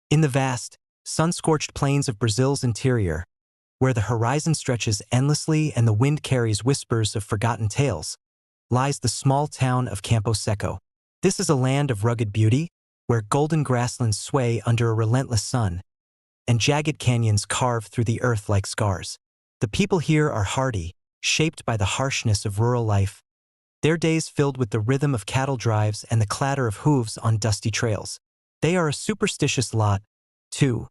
In the vast, sun-scorched plains of Brazil's interior, where the horizon stretches endlessly and the wind carries whispers of forgotten tales, lies the small town of Campo Seco. This is a land of rugged beauty, where golden grasslands sway under a relentless sun, and jagged canyons carve through the earth like scars. The people here are hardy, shaped by the harshness of rural life, their days filled with the rhythm of cattle drives and the clatter of hooves on dusty trails. They are a superstitious lot, too,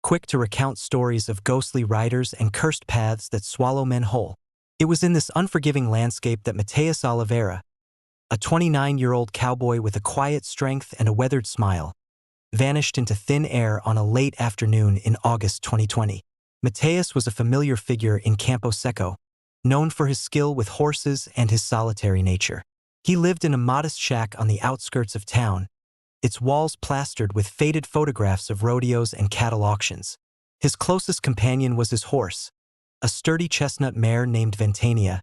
quick to recount stories of ghostly riders and cursed paths that swallow men whole. It was in this unforgiving landscape that Mateus Oliveira, a 29-year-old cowboy with a quiet strength and a weathered smile, vanished into thin air on a late afternoon in August 2020. Mateus was a familiar figure in Campo Seco, known for his skill with horses and his solitary nature. He lived in a modest shack on the outskirts of town, its walls plastered with faded photographs of rodeos and cattle auctions. His closest companion was his horse, a sturdy chestnut mare named Ventania,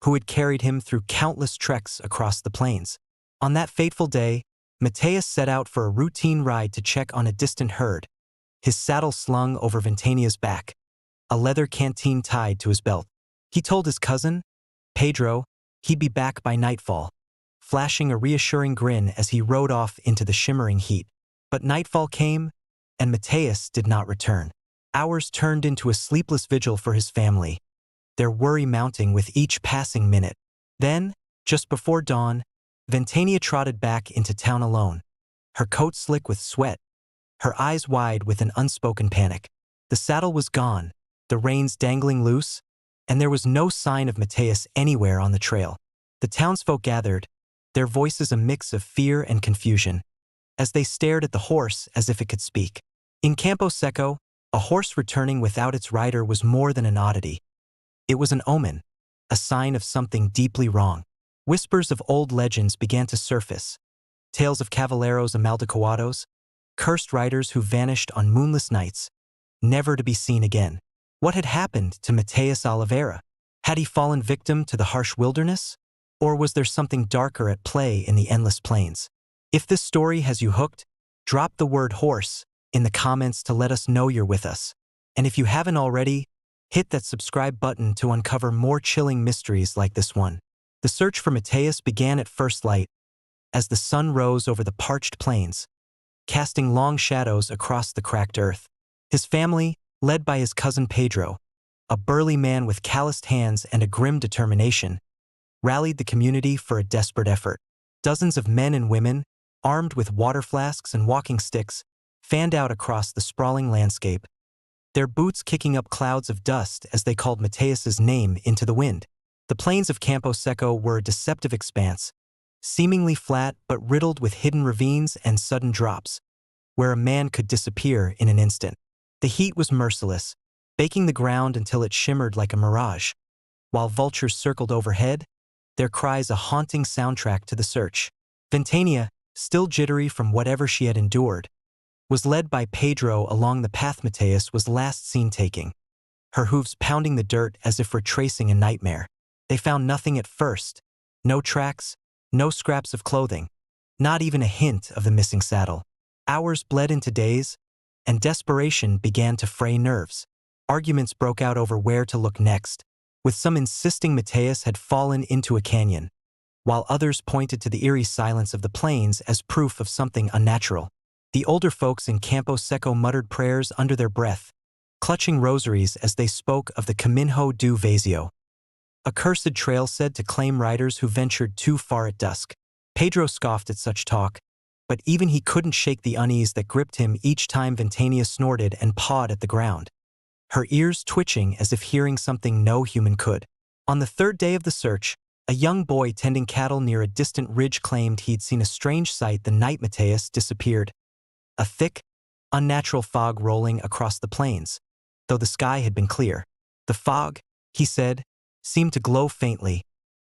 who had carried him through countless treks across the plains. On that fateful day, Mateus set out for a routine ride to check on a distant herd, his saddle slung over Ventania's back, a leather canteen tied to his belt. He told his cousin, Pedro, he'd be back by nightfall, flashing a reassuring grin as he rode off into the shimmering heat. But nightfall came, and Mateus did not return. Hours turned into a sleepless vigil for his family, their worry mounting with each passing minute. Then, just before dawn, Ventania trotted back into town alone, her coat slick with sweat, her eyes wide with an unspoken panic. The saddle was gone, the reins dangling loose, and there was no sign of Mateus anywhere on the trail. The townsfolk gathered, their voices a mix of fear and confusion, as they stared at the horse as if it could speak. In Campo Seco, a horse returning without its rider was more than an oddity. It was an omen, a sign of something deeply wrong. Whispers of old legends began to surface, tales of cavalheiros amaldiçoados, cursed riders who vanished on moonless nights, never to be seen again. What had happened to Mateus Oliveira? Had he fallen victim to the harsh wilderness? Or was there something darker at play in the endless plains? If this story has you hooked, drop the word horse in the comments to let us know you're with us. And if you haven't already, hit that subscribe button to uncover more chilling mysteries like this one. The search for Mateus began at first light, as the sun rose over the parched plains, casting long shadows across the cracked earth. His family, led by his cousin Pedro, a burly man with calloused hands and a grim determination, rallied the community for a desperate effort. Dozens of men and women, armed with water flasks and walking sticks, fanned out across the sprawling landscape, their boots kicking up clouds of dust as they called Mateus's name into the wind. The plains of Campo Seco were a deceptive expanse, seemingly flat but riddled with hidden ravines and sudden drops, where a man could disappear in an instant. The heat was merciless, baking the ground until it shimmered like a mirage, while vultures circled overhead, their cries a haunting soundtrack to the search. Ventania, still jittery from whatever she had endured, was led by Pedro along the path Mateus was last seen taking, her hooves pounding the dirt as if retracing a nightmare. They found nothing at first, no tracks, no scraps of clothing, not even a hint of the missing saddle. Hours bled into days, and desperation began to fray nerves. Arguments broke out over where to look next, with some insisting Mateus had fallen into a canyon, while others pointed to the eerie silence of the plains as proof of something unnatural. The older folks in Campo Seco muttered prayers under their breath, clutching rosaries as they spoke of the Caminho do Vazio, a cursed trail said to claim riders who ventured too far at dusk. Pedro scoffed at such talk, but even he couldn't shake the unease that gripped him each time Ventania snorted and pawed at the ground, her ears twitching as if hearing something no human could. On the third day of the search, a young boy tending cattle near a distant ridge claimed he'd seen a strange sight the night Mateus disappeared. A thick, unnatural fog rolling across the plains, though the sky had been clear. The fog, he said, seemed to glow faintly,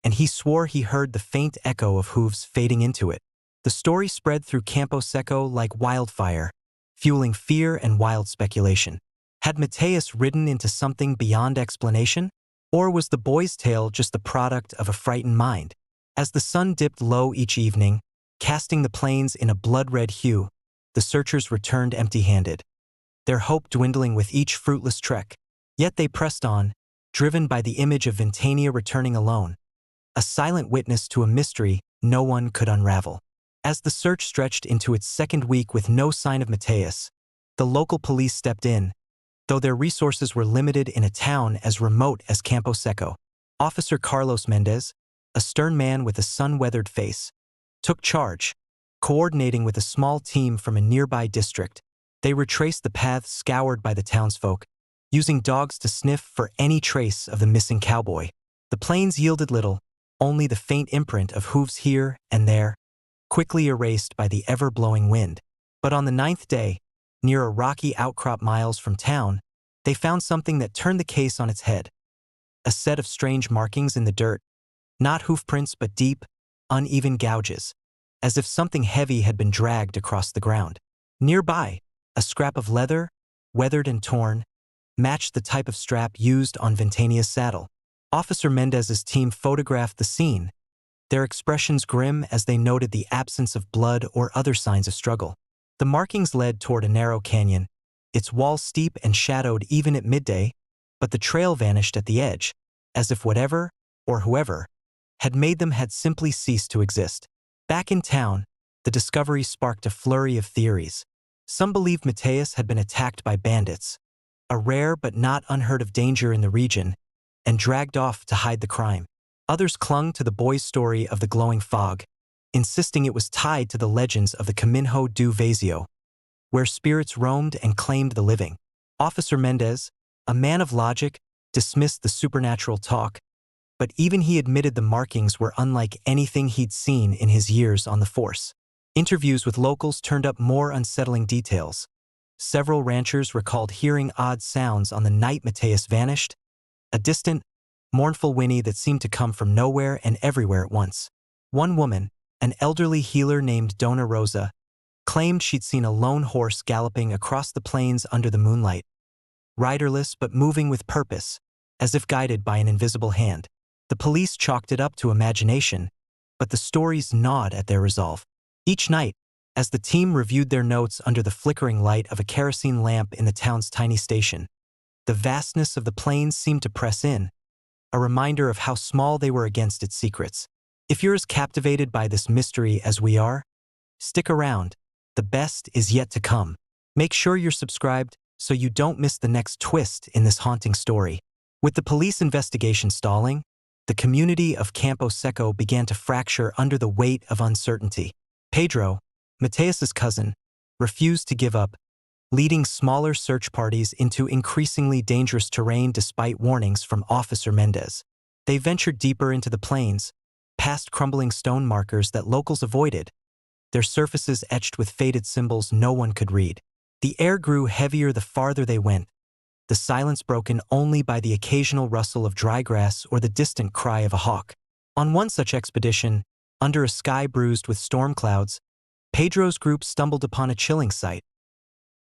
and he swore he heard the faint echo of hooves fading into it. The story spread through Campo Seco like wildfire, fueling fear and wild speculation. Had Mateus ridden into something beyond explanation? Or was the boy's tale just the product of a frightened mind? As the sun dipped low each evening, casting the plains in a blood-red hue, the searchers returned empty-handed, their hope dwindling with each fruitless trek. Yet they pressed on, driven by the image of Ventania returning alone, a silent witness to a mystery no one could unravel. As the search stretched into its second week with no sign of Mateus, the local police stepped in, though their resources were limited in a town as remote as Campo Seco. Officer Carlos Mendez, a stern man with a sun-weathered face, took charge, coordinating with a small team from a nearby district. They retraced the paths scoured by the townsfolk, using dogs to sniff for any trace of the missing cowboy. The plains yielded little, only the faint imprint of hooves here and there, quickly erased by the ever-blowing wind. But on the 9th day, near a rocky outcrop miles from town, they found something that turned the case on its head. A set of strange markings in the dirt, not hoofprints but deep, uneven gouges, as if something heavy had been dragged across the ground. Nearby, a scrap of leather, weathered and torn, matched the type of strap used on Ventania's saddle. Officer Mendez's team photographed the scene, their expressions grim as they noted the absence of blood or other signs of struggle. The markings led toward a narrow canyon, its walls steep and shadowed even at midday, but the trail vanished at the edge, as if whatever, or whoever, had made them had simply ceased to exist. Back in town, the discovery sparked a flurry of theories. Some believed Mateus had been attacked by bandits, a rare but not unheard of danger in the region, and dragged off to hide the crime. Others clung to the boy's story of the glowing fog, insisting it was tied to the legends of the Caminho do Vazio, where spirits roamed and claimed the living. Officer Mendez, a man of logic, dismissed the supernatural talk, but even he admitted the markings were unlike anything he'd seen in his years on the force. Interviews with locals turned up more unsettling details. Several ranchers recalled hearing odd sounds on the night Mateus vanished, a distant, mournful whinny that seemed to come from nowhere and everywhere at once. One woman, an elderly healer named Dona Rosa, claimed she'd seen a lone horse galloping across the plains under the moonlight, riderless but moving with purpose, as if guided by an invisible hand. The police chalked it up to imagination, but the stories gnawed at their resolve. Each night, as the team reviewed their notes under the flickering light of a kerosene lamp in the town's tiny station, the vastness of the plains seemed to press in, a reminder of how small they were against its secrets. If you're as captivated by this mystery as we are, stick around. The best is yet to come. Make sure you're subscribed so you don't miss the next twist in this haunting story. With the police investigation stalling, the community of Campo Seco began to fracture under the weight of uncertainty. Pedro, Mateus's cousin, refused to give up, leading smaller search parties into increasingly dangerous terrain despite warnings from Officer Mendez. They ventured deeper into the plains, past crumbling stone markers that locals avoided, their surfaces etched with faded symbols no one could read. The air grew heavier the farther they went, the silence broken only by the occasional rustle of dry grass or the distant cry of a hawk. On one such expedition, under a sky bruised with storm clouds, Pedro's group stumbled upon a chilling sight.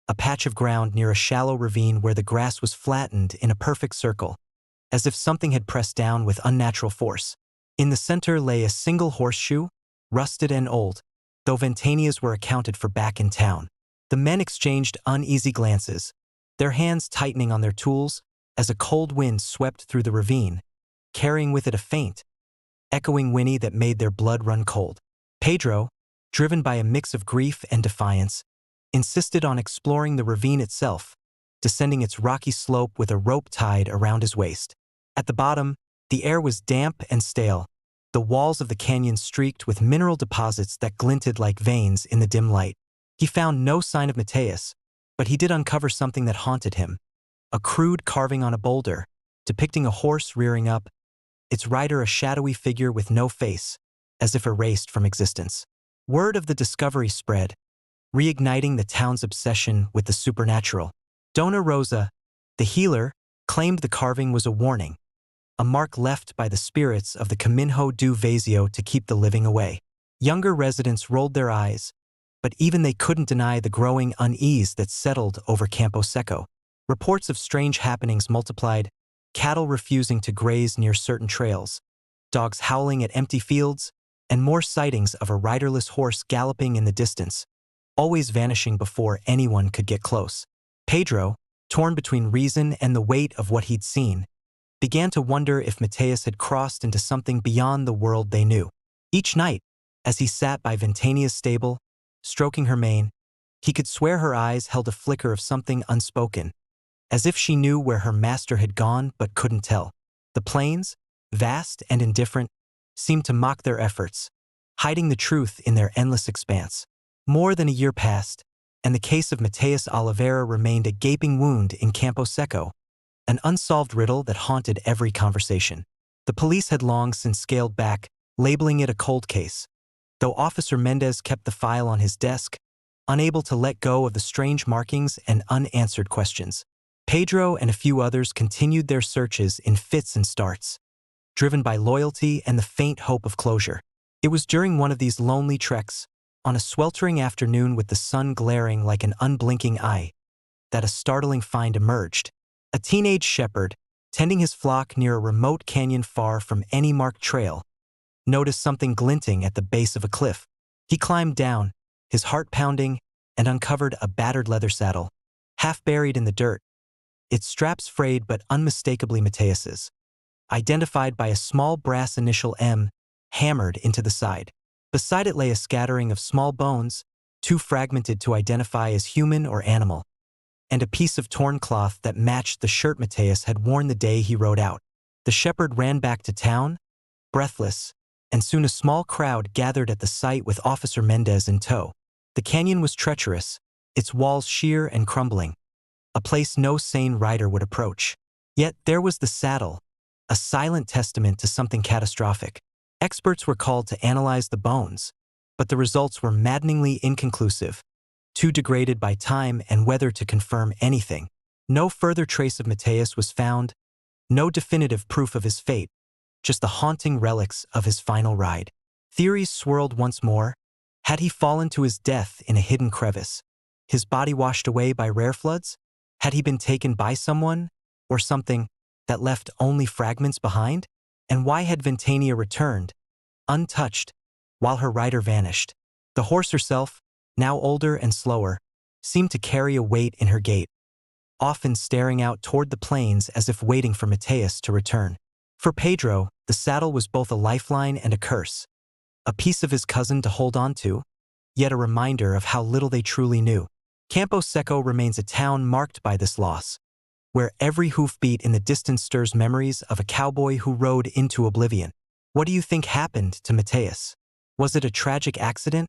A patch of ground near a shallow ravine where the grass was flattened in a perfect circle, as if something had pressed down with unnatural force. In the center lay a single horseshoe, rusted and old, though Ventanias were accounted for back in town. The men exchanged uneasy glances, their hands tightening on their tools as a cold wind swept through the ravine, carrying with it a faint, echoing whinny that made their blood run cold. Pedro, driven by a mix of grief and defiance, insisted on exploring the ravine itself, descending its rocky slope with a rope tied around his waist. At the bottom, the air was damp and stale, the walls of the canyon streaked with mineral deposits that glinted like veins in the dim light. He found no sign of Mateus, but he did uncover something that haunted him, a crude carving on a boulder, depicting a horse rearing up, its rider a shadowy figure with no face, as if erased from existence. Word of the discovery spread, reigniting the town's obsession with the supernatural. Dona Rosa, the healer, claimed the carving was a warning, a mark left by the spirits of the Caminho do Vazio to keep the living away. Younger residents rolled their eyes, but even they couldn't deny the growing unease that settled over Campo Seco. Reports of strange happenings multiplied, cattle refusing to graze near certain trails, dogs howling at empty fields, and more sightings of a riderless horse galloping in the distance. always vanishing before anyone could get close. Pedro, torn between reason and the weight of what he'd seen, began to wonder if Mateus had crossed into something beyond the world they knew. Each night, as he sat by Ventania's stable, stroking her mane, he could swear her eyes held a flicker of something unspoken, as if she knew where her master had gone but couldn't tell. The plains, vast and indifferent, seemed to mock their efforts, hiding the truth in their endless expanse. More than a year passed, and the case of Mateus Oliveira remained a gaping wound in Campo Seco, an unsolved riddle that haunted every conversation. The police had long since scaled back, labeling it a cold case, though Officer Mendez kept the file on his desk, unable to let go of the strange markings and unanswered questions. Pedro and a few others continued their searches in fits and starts, driven by loyalty and the faint hope of closure. It was during one of these lonely treks, on a sweltering afternoon with the sun glaring like an unblinking eye, that a startling find emerged. A teenage shepherd, tending his flock near a remote canyon far from any marked trail, noticed something glinting at the base of a cliff. He climbed down, his heart pounding, and uncovered a battered leather saddle, half buried in the dirt, its straps frayed but unmistakably Mateus's, identified by a small brass initial M hammered into the side. Beside it lay a scattering of small bones, too fragmented to identify as human or animal, and a piece of torn cloth that matched the shirt Mateus had worn the day he rode out. The shepherd ran back to town, breathless, and soon a small crowd gathered at the site with Officer Mendez in tow. The canyon was treacherous, its walls sheer and crumbling, a place no sane rider would approach. Yet there was the saddle, a silent testament to something catastrophic. Experts were called to analyze the bones, but the results were maddeningly inconclusive, too degraded by time and weather to confirm anything. No further trace of Mateus was found, no definitive proof of his fate, just the haunting relics of his final ride. Theories swirled once more. Had he fallen to his death in a hidden crevice, his body washed away by rare floods? Had he been taken by someone, or something, that left only fragments behind? And why had Ventania returned, untouched, while her rider vanished? The horse herself, now older and slower, seemed to carry a weight in her gait, often staring out toward the plains as if waiting for Mateus to return. For Pedro, the saddle was both a lifeline and a curse, a piece of his cousin to hold on to, yet a reminder of how little they truly knew. Campo Seco remains a town marked by this loss, where every hoofbeat in the distance stirs memories of a cowboy who rode into oblivion. What do you think happened to Mateus? Was it a tragic accident,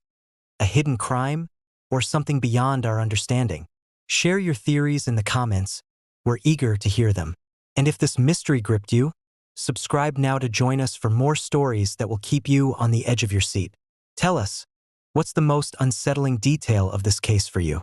a hidden crime, or something beyond our understanding? Share your theories in the comments. We're eager to hear them. And if this mystery gripped you, subscribe now to join us for more stories that will keep you on the edge of your seat. Tell us, what's the most unsettling detail of this case for you?